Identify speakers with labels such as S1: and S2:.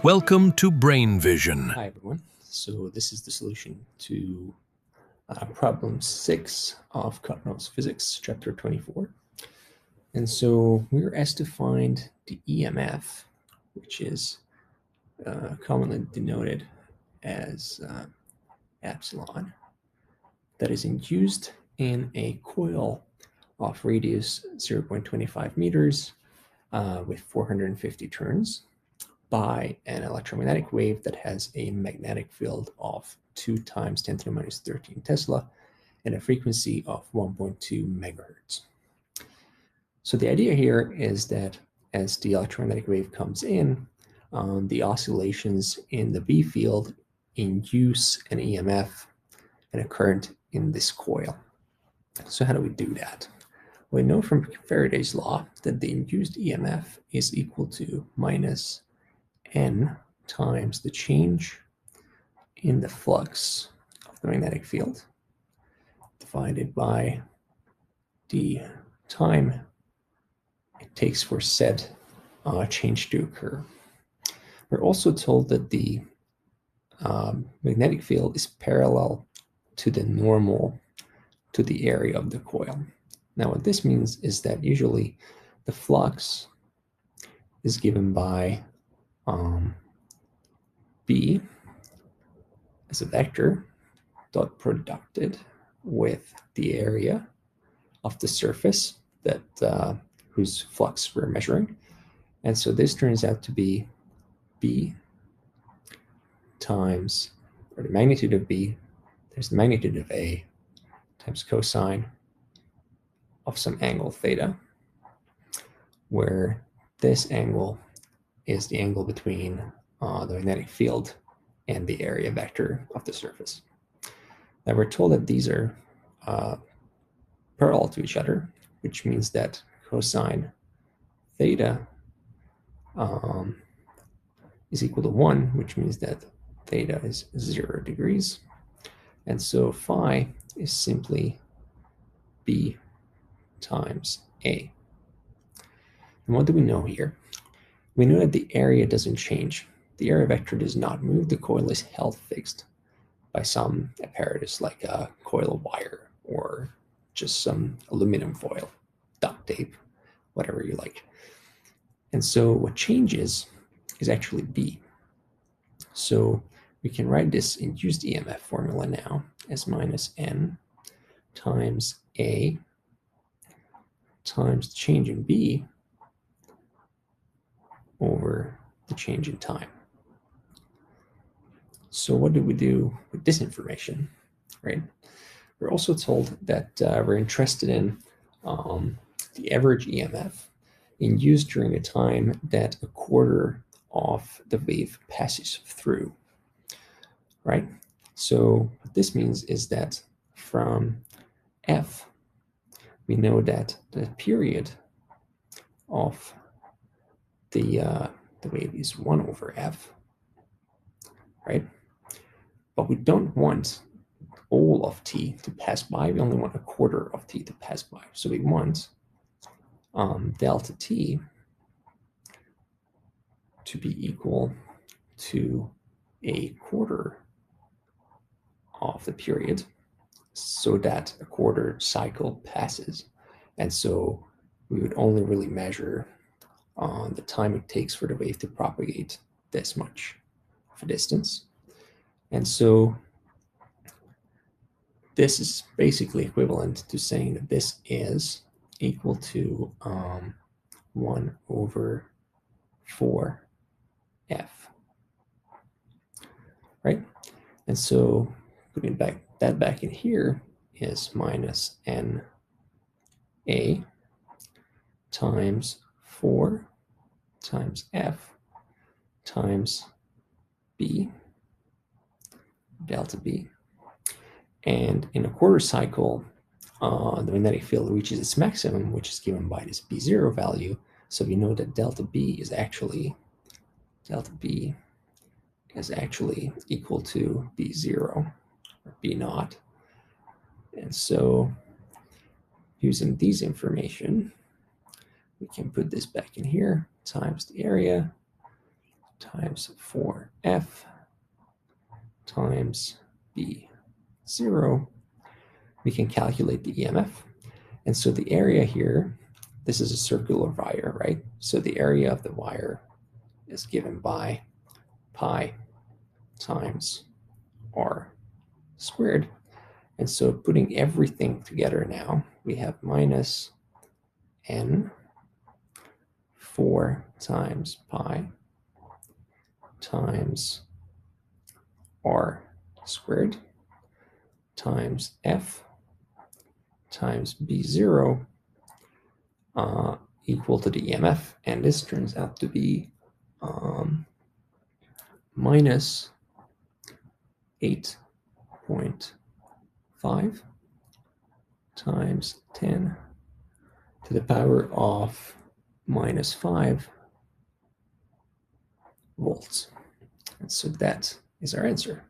S1: Welcome to Brain Vision.
S2: Hi everyone. So this is the solution to problem 6 of Cardinal's Physics, chapter 24. And so we were asked to find the EMF, which is commonly denoted as epsilon, that is induced in a coil of radius 0.25 meters with 450 turns by an electromagnetic wave that has a magnetic field of 2 times 10 to the minus 13 Tesla and a frequency of 1.2 megahertz. So the idea here is that as the electromagnetic wave comes in, the oscillations in the B field induce an EMF and a current in this coil. So how do we do that? We know from Faraday's law that the induced EMF is equal to minus N times the change in the flux of the magnetic field divided by the time it takes for said change to occur. We're also told that the magnetic field is parallel to the normal to the area of the coil. Now what this means is that usually the flux is given by B as a vector dot producted with the area of the surface that whose flux we're measuring. And so this turns out to be B times, or the magnitude of B, there's the magnitude of A times cosine of some angle theta, where this angle is the angle between the magnetic field and the area vector of the surface. Now we're told that these are parallel to each other, which means that cosine theta is equal to 1, which means that theta is 0 degrees. And so phi is simply B times A. And what do we know here? We know that the area doesn't change. The area vector does not move. The coil is held fixed by some apparatus like a coil of wire or just some aluminum foil, duct tape, whatever you like. And so what changes is actually B. So we can write this induced EMF formula now as minus N times A times the change in B over the change in time. So what do we do with this information, right? We're also told that we're interested in the average EMF induced during the time that a quarter of the wave passes through, right? So what this means is that from F, we know that the period of the wave is 1 over F, right? But we don't want all of t to pass by. We only want a quarter of t to pass by. So we want delta t to be equal to a quarter of the period so that a quarter cycle passes. And so we would only really measure the time it takes for the wave to propagate this much of a distance. And so this is basically equivalent to saying that this is equal to 1 over 4f, right? And so putting that back in here is minus NA times 4 times F times B, delta B. And in a quarter cycle, the magnetic field reaches its maximum, which is given by this B0 value. So we know that delta B is actually equal to B0 or B naught. And so using these information, we can put this back in here times the area times 4F times B0. We can calculate the EMF. And so the area here, this is a circular wire, right? So the area of the wire is given by pi times r squared. And so putting everything together now, we have minus n 4 times pi times r squared times f times b0 equal to the EMF. And this turns out to be minus 8.5 times 10 to the power of minus 5 volts. And so that is our answer.